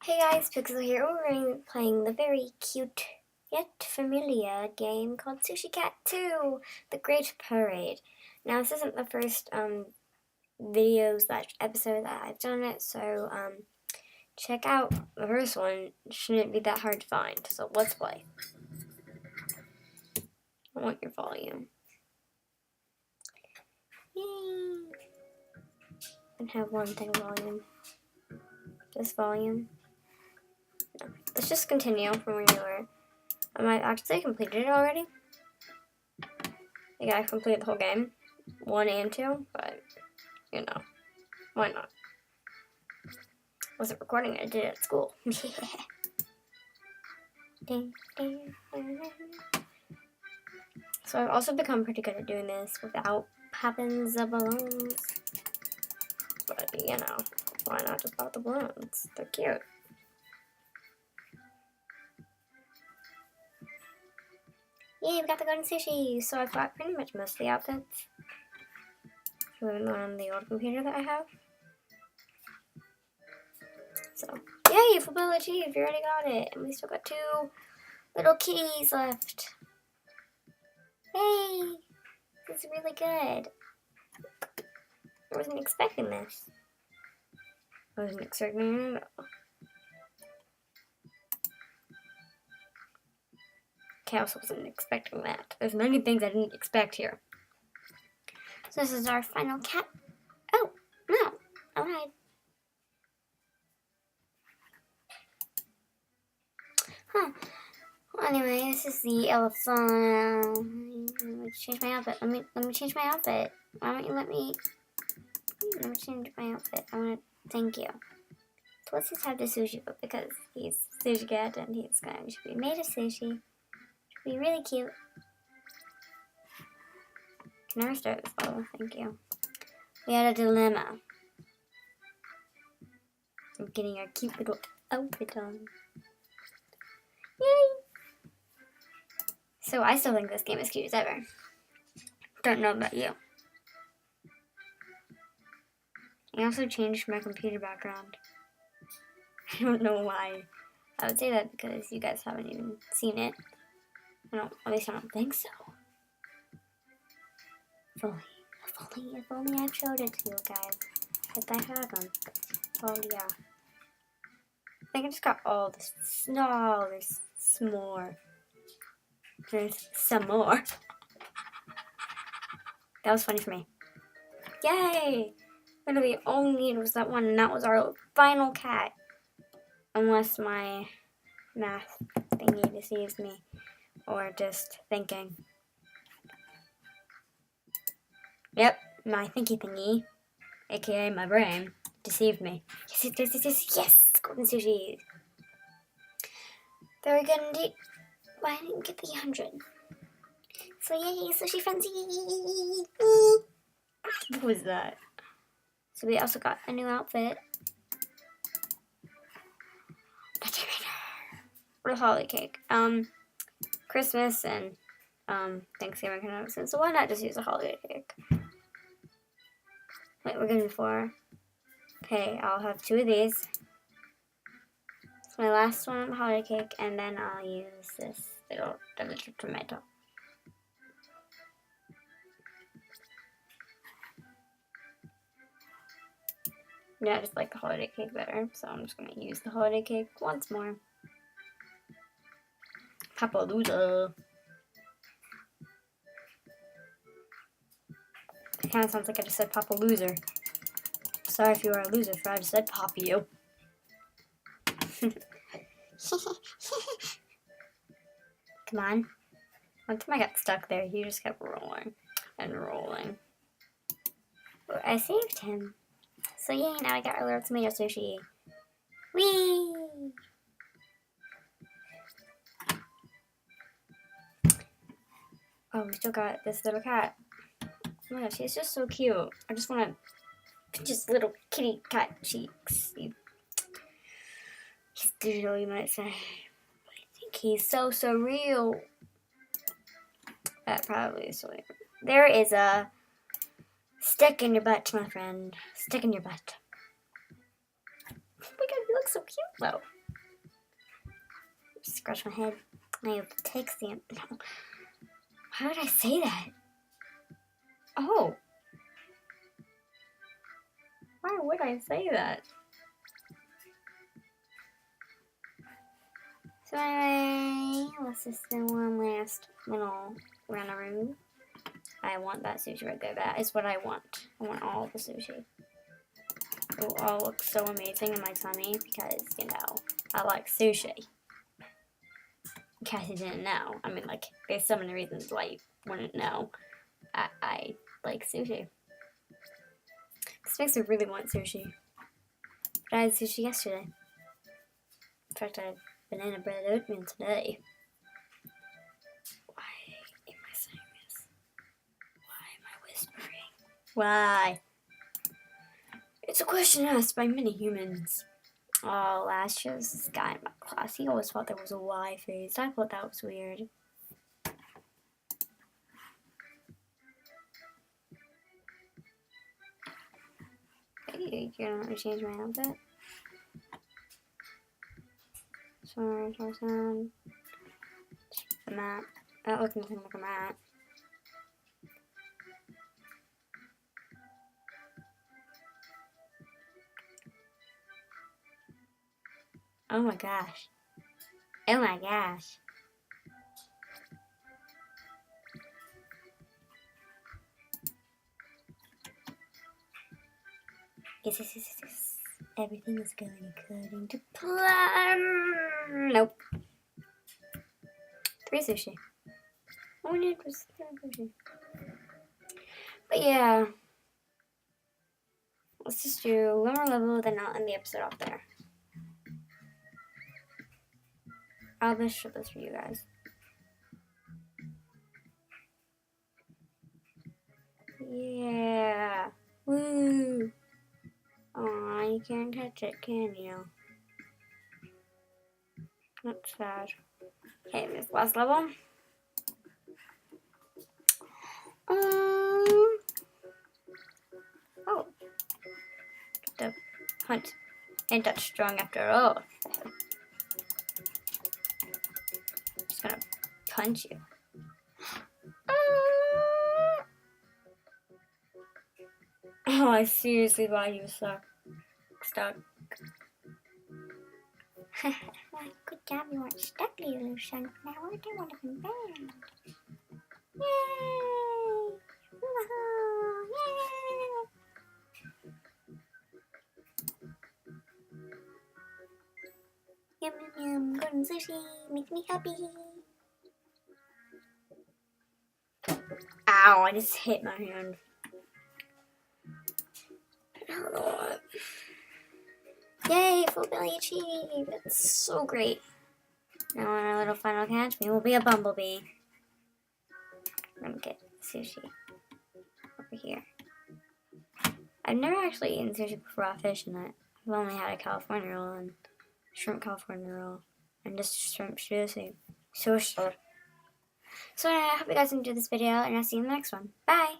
Hey guys, Pixel here. We're going to be playing the very cute yet familiar game called Sushi Cat 2, The Great Parade. Now this isn't the first episode that I've done it, so check out the first one. It shouldn't be that hard to find, so let's play. I want your volume. Yay! And have one thing volume. This volume. No. Let's just continue from where you were. I might actually completed it already. I completed the whole game, 1 and 2, but you know, why not? Wasn't recording it, I did it at school. So I've also become pretty good at doing this without popping the balloons. But you know, why not just pop the balloons? They're cute. Yay, we got the golden sushi! So I've got pretty much most of the outfits. Even on the old computer that I have. So, yay, full bill achieved, you already got it. And we still got 2 little kitties left. Yay! This is really good. I wasn't expecting this. I wasn't expecting it at all. Okay, I also wasn't expecting that. There's many things I didn't expect here. So this is our final cat. Oh, no. I lied. Huh. Well, anyway, this is the elephant. Let me change my outfit. Let me change my outfit. Why don't you let me change my outfit? I want to thank you. So let's just have the sushi book because he's sushi cat and he's going to be made of sushi. Should be really cute. Can I restart this level? Thank you. We had a dilemma. I'm getting our cute little outfit on. Yay! So I still think this game is cute as ever. Don't know about you. I also changed my computer background. I don't know why. I would say that because you guys haven't even seen it. At least I don't think so. If only I showed it to you guys. If I had them. Oh yeah. I think I just got all this. No, there's some more. There's some more. That was funny for me. Yay! Literally all we needed was that one, and that was our final cat. Unless my math thingy deceives me. Or just thinking. Yep, my thinky thingy, aka my brain, deceived me. Yes! Golden sushi! Very good indeed. But I didn't get the 100. So yay, sushi frenzy! What was that? So we also got a new outfit. What a holiday cake. Christmas and Thanksgiving kind of sense. So why not just use a holiday cake? Wait, we're going for. Okay, I'll have 2 of these. It's my last one, holiday cake, and then I'll use this little tomato. Yeah, I just like the holiday cake better, so I'm just going to use the holiday cake once more. Papalooza. It kind of sounds like I just said Papa Loser. Sorry if you are a loser for I just said Papa you. Come on. One time I got stuck there, he just kept rolling and rolling. But I saved him. So yay, now I got our little tomato sushi. Whee! Oh, we still got this little cat. Oh my gosh, he's just so cute. I just want to pinch his little kitty cat cheeks. He's digital, you might say. But I think he's so real. That probably is weird. There is a stick in your butt, my friend. Stick in your butt. Oh my god, he looks so cute though. scratch my head. I have to text him. No. Why would I say that? Oh. Why would I say that? So anyway, let's just do one last little round. I want that sushi right there. That is what I want. I want all the sushi. It will all look so amazing in my tummy because, you know, I like sushi. In case you didn't know. I mean, like, there's so many reasons why you wouldn't know. I like sushi. This makes me really want sushi. But I had sushi yesterday. In fact, I had banana bread oatmeal today. Why am I saying this? Why am I whispering? Why? It's a question asked by many humans. Oh, last year was this guy in my class. He always thought there was a Y phase. I thought that was weird. Hey, you're gonna let me change my outfit? Sorry, sound. The mat. That looks nothing like a mat. Oh my gosh. Oh my gosh. Yes. Everything is going according to plan. Nope. 3 sushi. All we needed was 3 sushi. But yeah. Let's just do one more level, then I'll end the episode off there. I'll just show this for you guys. Yeah. Woo. Aw, you can't touch it, can you? That's sad. Okay, this last level. Oh. The hunt ain't that strong after all. Just gonna punch you. Oh, I seriously thought you were stuck. Good job, you weren't stuck, Lucian. Now I do want to be banned. Yay! Woohoo! Yay! Yum yum yum, golden sushi, make me happy. Ow, I just hit my hand. It hurt a lot. Yay, full belly achieved. That's so great. Now on our little final catch, we will be a bumblebee. Let me get sushi over here. I've never actually eaten sushi before raw fish in it. I've only had a California roll and shrimp California roll and just shrimp sushi. So I hope you guys enjoyed this video, and I'll see you in the next one. Bye!